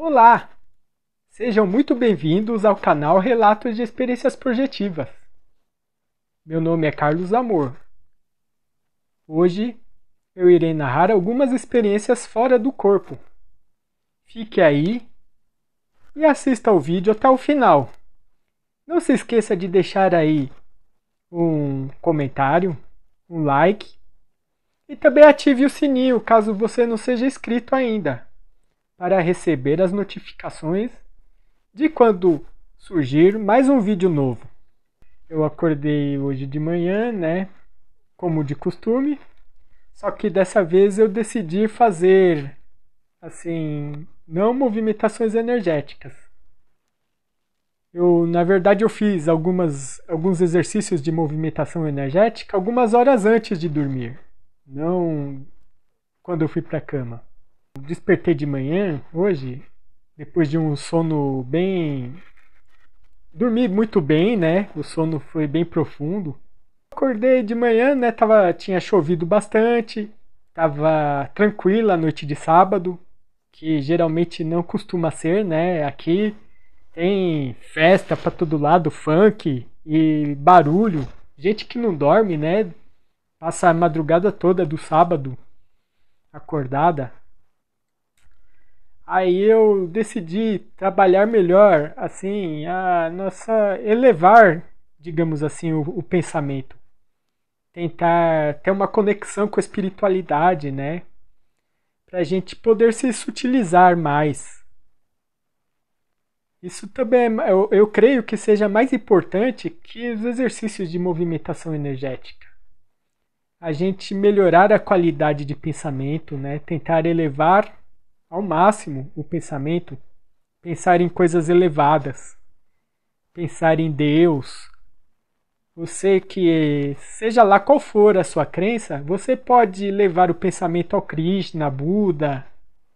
Olá! Sejam muito bem-vindos ao canal Relatos de Experiências Projetivas. Meu nome é Carlos Amor. Hoje eu irei narrar algumas experiências fora do corpo. Fique aí e assista ao vídeo até o final. Não se esqueça de deixar aí um comentário, um like e também ative o sininho caso você não seja inscrito ainda, para receber as notificações de quando surgir mais um vídeo novo. Eu acordei hoje de manhã, né? Como de costume. Só que dessa vez eu decidi fazer, assim, não movimentações energéticas. Na verdade, eu fiz alguns exercícios de movimentação energética algumas horas antes de dormir. Não quando eu fui para a cama. Despertei de manhã, hoje, depois de um sono bem... Dormi muito bem, né? O sono foi bem profundo. Acordei de manhã, né? Tinha chovido bastante. Tava tranquila a noite de sábado, que geralmente não costuma ser, né? Aqui tem festa pra todo lado, funk e barulho. Gente que não dorme, né? Passa a madrugada toda do sábado acordada. Aí eu decidi trabalhar melhor, assim, elevar, digamos assim, o pensamento. Tentar ter uma conexão com a espiritualidade, né? Para a gente poder se sutilizar mais. Isso também, eu creio que seja mais importante que os exercícios de movimentação energética. A gente melhorar a qualidade de pensamento, né? Tentar elevar ao máximo o pensamento, pensar em coisas elevadas, pensar em Deus. Você que, seja lá qual for a sua crença, você pode levar o pensamento ao Krishna, Buda,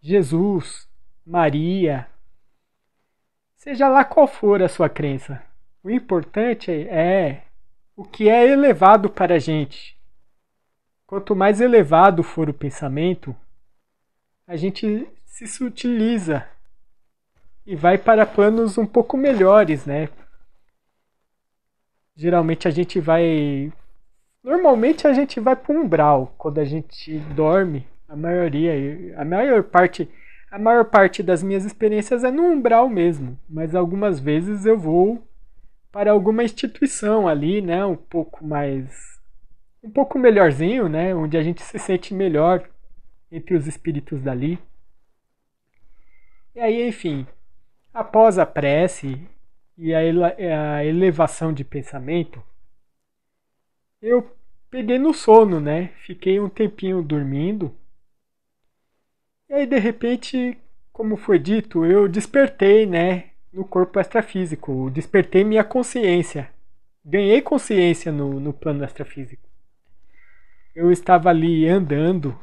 Jesus, Maria. Seja lá qual for a sua crença. O importante é o que é elevado para a gente. Quanto mais elevado for o pensamento, a gente se sutiliza e vai para planos um pouco melhores, né? Normalmente a gente vai para o umbral quando a gente dorme. A maior parte das minhas experiências é no umbral mesmo, mas algumas vezes eu vou para alguma instituição ali, né? Um pouco melhorzinho, né? Onde a gente se sente melhor entre os espíritos dali. E aí, enfim, após a prece e a elevação de pensamento, eu peguei no sono, né? Fiquei um tempinho dormindo. E aí, de repente, como foi dito, eu despertei, né? No corpo extrafísico. Despertei minha consciência. Ganhei consciência no plano extrafísico. Eu estava ali andando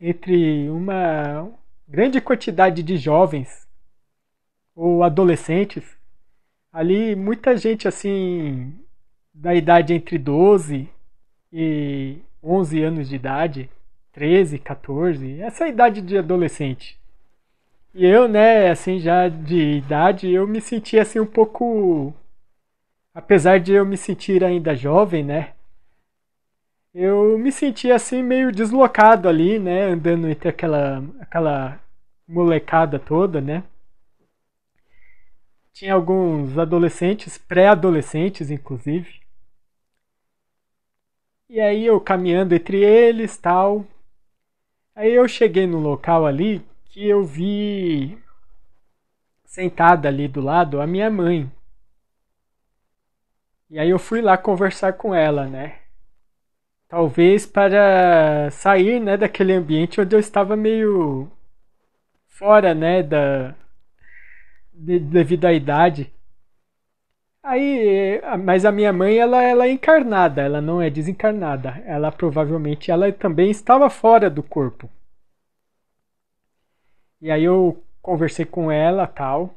entre uma grande quantidade de jovens ou adolescentes. Ali muita gente assim da idade entre 12 e 11 anos de idade, 13, 14, essa idade de adolescente. E eu, né, assim já de idade, eu me sentia assim um pouco, apesar de eu me sentir ainda jovem, né? Eu me sentia assim meio deslocado ali, né, andando entre aquela molecada toda, né? Tinha alguns adolescentes, pré-adolescentes inclusive. E aí eu caminhando entre eles, tal. Aí eu cheguei no local ali que eu vi sentada ali do lado a minha mãe. E aí eu fui lá conversar com ela, né? Talvez para sair, né, daquele ambiente onde eu estava meio fora, né, devido à idade. Aí, mas a minha mãe, ela é encarnada, ela não é desencarnada. Ela provavelmente, ela também estava fora do corpo. E aí eu conversei com ela, tal.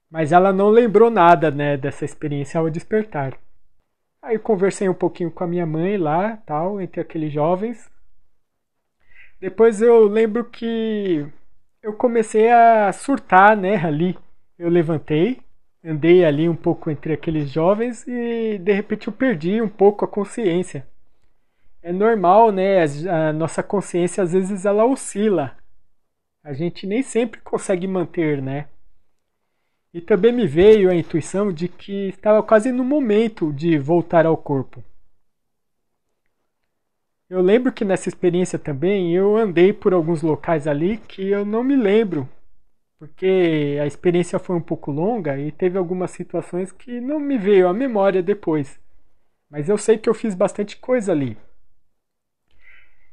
Mas ela não lembrou nada, né, dessa experiência ao despertar. Aí eu conversei um pouquinho com a minha mãe lá, tal, entre aqueles jovens. Depois eu lembro que eu comecei a surtar, né, ali. Eu levantei, andei ali um pouco entre aqueles jovens e de repente eu perdi um pouco a consciência. É normal, né? A nossa consciência às vezes ela oscila. A gente nem sempre consegue manter, né? E também me veio a intuição de que estava quase no momento de voltar ao corpo. Eu lembro que nessa experiência também eu andei por alguns locais ali que eu não me lembro, porque a experiência foi um pouco longa e teve algumas situações que não me veio à memória depois. Mas eu sei que eu fiz bastante coisa ali.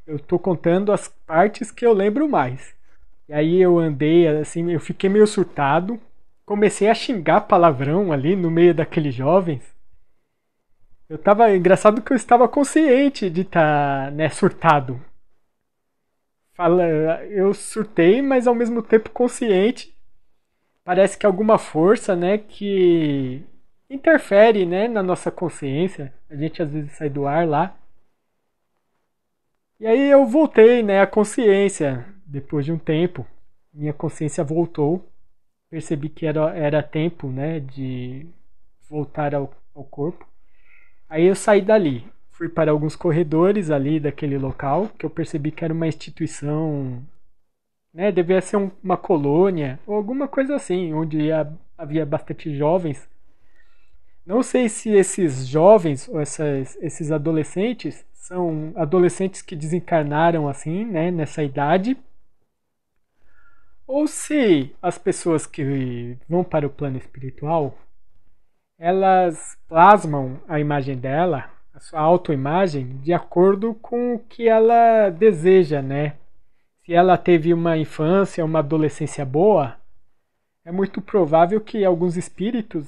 Eu estou contando as partes que eu lembro mais. E aí eu andei, assim, eu fiquei meio surtado. Comecei a xingar palavrão ali no meio daqueles jovens. Engraçado que eu estava consciente de estar, né, surtado. Eu surtei, mas ao mesmo tempo consciente. Parece que alguma força, né, que interfere, né, na nossa consciência. A gente às vezes sai do ar lá. E aí eu voltei, né, à consciência depois de um tempo. Minha consciência voltou. Percebi que era tempo, né, de voltar ao corpo. Aí eu saí dali. Fui para alguns corredores ali daquele local, que eu percebi que era uma instituição, né, devia ser uma colônia, ou alguma coisa assim, onde havia bastante jovens. Não sei se esses jovens ou esses adolescentes são adolescentes que desencarnaram assim, né, nessa idade, ou se as pessoas que vão para o plano espiritual, elas plasmam a imagem dela, a sua autoimagem, de acordo com o que ela deseja, né? Se ela teve uma infância, uma adolescência boa, é muito provável que alguns espíritos,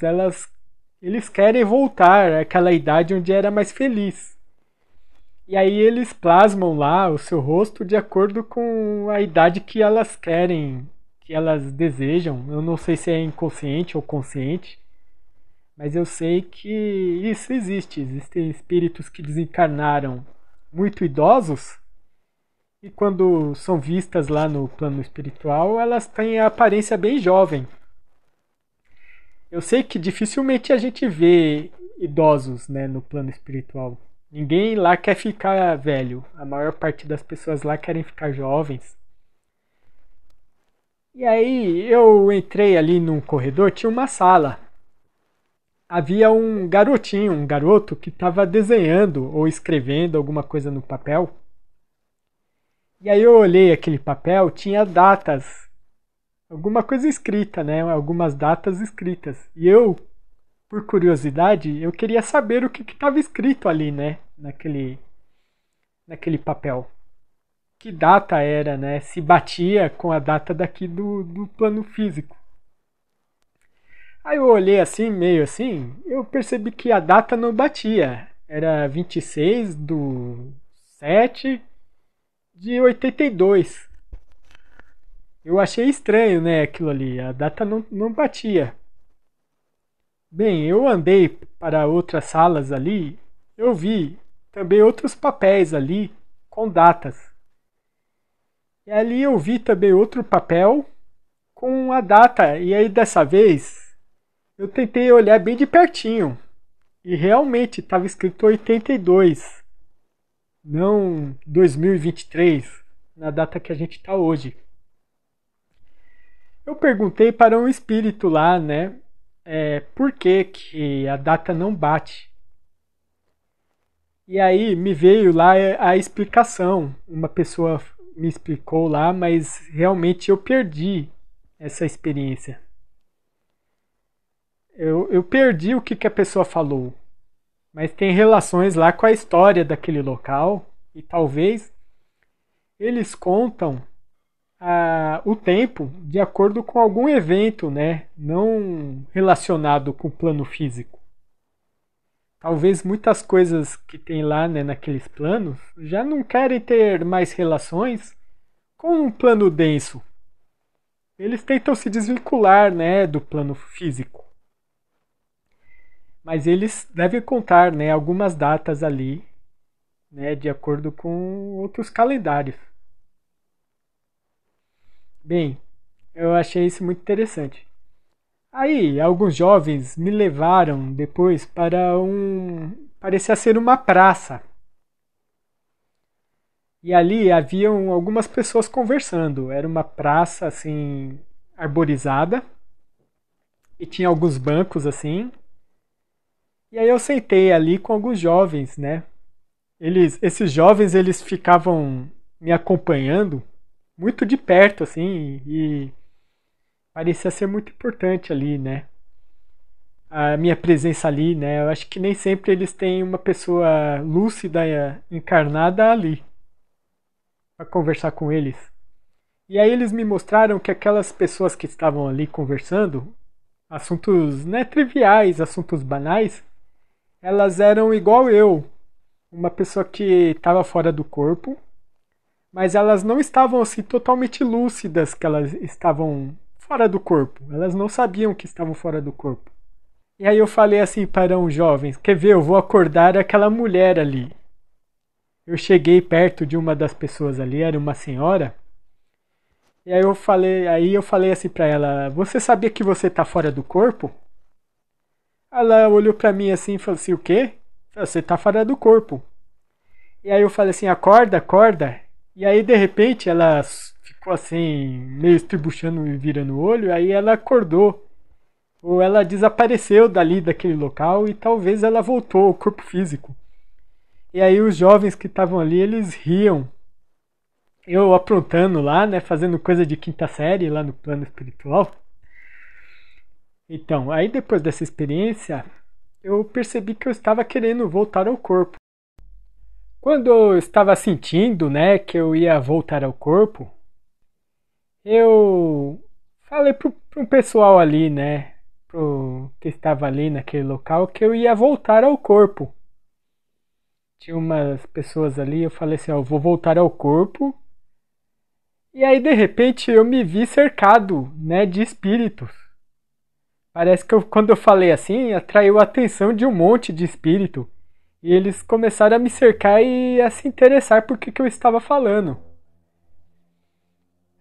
eles querem voltar àquela idade onde era mais feliz. E aí eles plasmam lá o seu rosto de acordo com a idade que elas querem, que elas desejam. Eu não sei se é inconsciente ou consciente, mas eu sei que isso existe. Existem espíritos que desencarnaram muito idosos e quando são vistas lá no plano espiritual, elas têm a aparência bem jovem. Eu sei que dificilmente a gente vê idosos, né, no plano espiritual. Ninguém lá quer ficar velho. A maior parte das pessoas lá querem ficar jovens. E aí eu entrei ali num corredor, tinha uma sala. Havia um garotinho, um garoto que estava desenhando ou escrevendo alguma coisa no papel. E aí eu olhei aquele papel, tinha datas, alguma coisa escrita, né? Algumas datas escritas. E eu, por curiosidade, eu queria saber o que estava escrito ali, né? Naquele papel. Que data era, né? Se batia com a data daqui do plano físico. Aí eu olhei assim, meio assim, eu percebi que a data não batia. Era 26/7 de 82. Eu achei estranho, né, aquilo ali. A data não batia. Bem, eu andei para outras salas ali, eu vi também outros papéis ali com datas. E ali eu vi também outro papel com a data. E aí dessa vez eu tentei olhar bem de pertinho. E realmente estava escrito 82, não 2023, na data que a gente está hoje. Eu perguntei para um espírito lá, né, por que a data não bate. E aí me veio lá a explicação. Uma pessoa me explicou lá, mas realmente eu perdi essa experiência. Eu perdi o que a pessoa falou, mas tem relações lá com a história daquele local e talvez eles contam o tempo de acordo com algum evento, né? Não relacionado com o plano físico. Talvez muitas coisas que tem lá, né, naqueles planos já não querem ter mais relações com um plano denso. Eles tentam se desvincular, né, do plano físico. Mas eles devem contar, né, algumas datas ali, né, de acordo com outros calendários. Bem, Eu achei isso muito interessante. Aí, alguns jovens me levaram depois para parecia ser uma praça. E ali haviam algumas pessoas conversando. Era uma praça assim arborizada e tinha alguns bancos assim. E aí eu sentei ali com alguns jovens, né? Esses jovens, eles ficavam me acompanhando muito de perto assim e parecia ser muito importante ali, né? A minha presença ali, né? Eu acho que nem sempre eles têm uma pessoa lúcida encarnada ali para conversar com eles. E aí eles me mostraram que aquelas pessoas que estavam ali conversando, assuntos, né, triviais, assuntos banais, elas eram igual eu, uma pessoa que estava fora do corpo, mas elas não estavam assim totalmente lúcidas que elas estavam fora do corpo. Elas não sabiam que estavam fora do corpo. E aí eu falei assim para uns jovens, quer ver, eu vou acordar aquela mulher ali. Eu cheguei perto de uma das pessoas ali, era uma senhora. E aí eu falei assim para ela, você sabia que você tá fora do corpo? Ela olhou para mim assim e falou assim, o quê? Você tá fora do corpo. E aí eu falei assim, acorda, acorda. E aí de repente ela ficou assim, meio estribuchando e virando o olho, aí ela acordou. Ou ela desapareceu dali daquele local e talvez ela voltou ao corpo físico. E aí os jovens que estavam ali, eles riam. Eu aprontando lá, né, fazendo coisa de quinta série lá no plano espiritual. Então, aí depois dessa experiência, eu percebi que eu estava querendo voltar ao corpo. Quando eu estava sentindo, né, que eu ia voltar ao corpo, eu falei pro um pessoal ali, né, pro que estava ali naquele local, que eu ia voltar ao corpo. Tinha umas pessoas ali, eu falei assim, ó, eu vou voltar ao corpo. E aí, de repente, eu me vi cercado, né, de espíritos. Parece que quando eu falei assim, atraiu a atenção de um monte de espírito. E eles começaram a me cercar e a se interessar por que eu estava falando.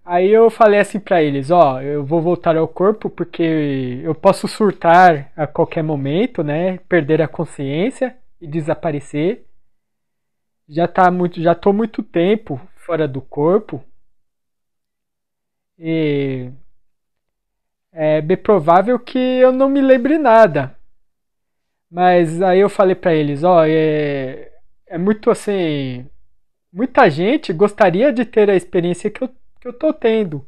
Aí eu falei assim pra eles, ó, eu vou voltar ao corpo porque eu posso surtar a qualquer momento, né, perder a consciência e desaparecer. Já tô muito tempo fora do corpo. E é bem provável que eu não me lembre nada. Mas aí eu falei pra eles, ó, é muito assim, muita gente gostaria de ter a experiência que eu tô tendo.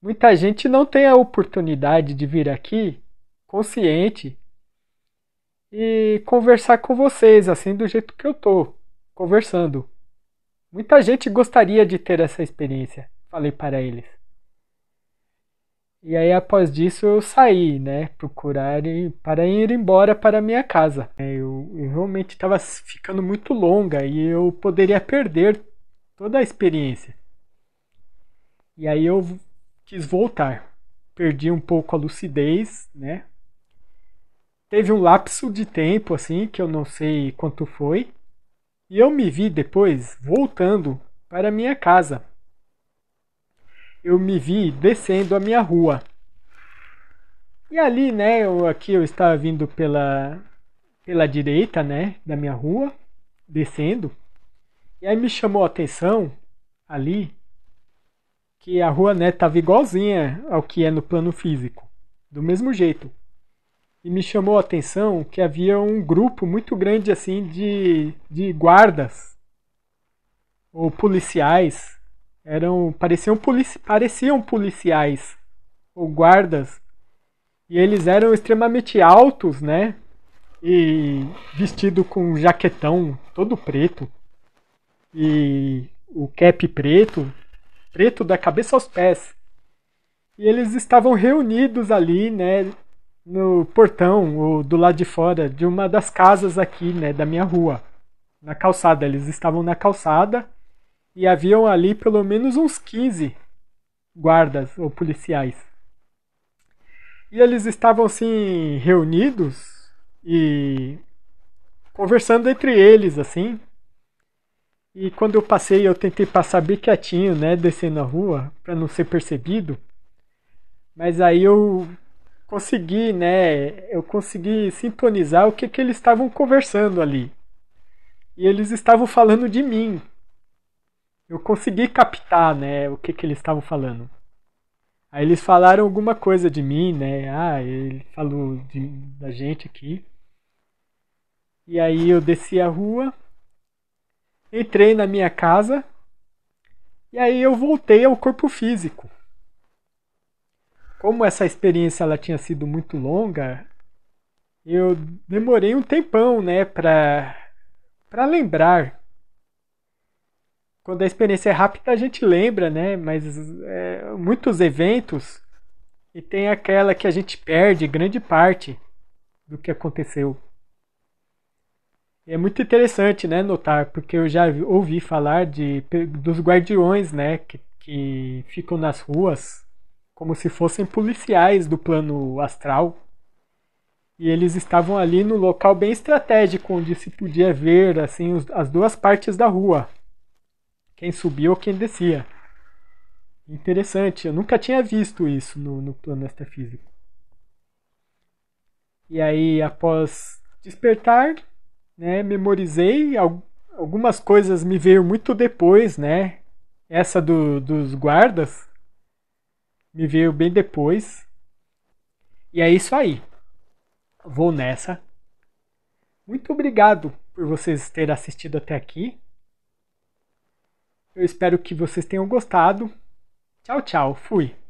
Muita gente não tem a oportunidade de vir aqui consciente e conversar com vocês assim do jeito que eu tô conversando. Muita gente gostaria de ter essa experiência, falei para eles. E aí após disso eu saí, né, para ir embora para minha casa. Eu realmente estava ficando muito longa e eu poderia perder toda a experiência. E aí eu quis voltar. Perdi um pouco a lucidez, né? Teve um lapso de tempo assim, que eu não sei quanto foi, e eu me vi depois voltando para minha casa. Eu me vi descendo a minha rua. E ali, né, aqui eu estava vindo pela direita, né, da minha rua, descendo. E aí me chamou a atenção ali que a rua, né, estava igualzinha ao que é no plano físico, do mesmo jeito. E me chamou a atenção que havia um grupo muito grande assim de guardas ou policiais. Pareciam policiais ou guardas. E eles eram extremamente altos, né? E vestido com um jaquetão todo preto. E o cap preto, preto da cabeça aos pés. E eles estavam reunidos ali, né? No portão, ou do lado de fora, de uma das casas aqui, né? Da minha rua. Na calçada. Eles estavam na calçada. E haviam ali pelo menos uns 15 guardas ou policiais. E eles estavam assim reunidos e conversando entre eles assim. E quando eu passei, eu tentei passar bem quietinho, né, descendo a rua para não ser percebido. Mas aí eu consegui, né? Eu consegui sintonizar o que que eles estavam conversando ali. E eles estavam falando de mim. Eu consegui captar, né, o que que eles estavam falando. Aí eles falaram alguma coisa de mim, né? Ah, ele falou da gente aqui. E aí eu desci a rua, entrei na minha casa e aí eu voltei ao corpo físico. Como essa experiência ela tinha sido muito longa, eu demorei um tempão, né, para lembrar. Quando a experiência é rápida a gente lembra, né? Mas muitos eventos e tem aquela que a gente perde grande parte do que aconteceu. E é muito interessante, né, notar, porque eu já ouvi falar dos guardiões, né, que ficam nas ruas como se fossem policiais do plano astral. E eles estavam ali no local bem estratégico, onde se podia ver assim as duas partes da rua, quem subia ou quem descia. Interessante, eu nunca tinha visto isso no plano extrafísico. E aí, após despertar, né, memorizei algumas coisas me veio muito depois, né? Essa dos guardas me veio bem depois. E é isso aí. Vou nessa. Muito obrigado por vocês terem assistido até aqui. Eu espero que vocês tenham gostado. Tchau, tchau. Fui.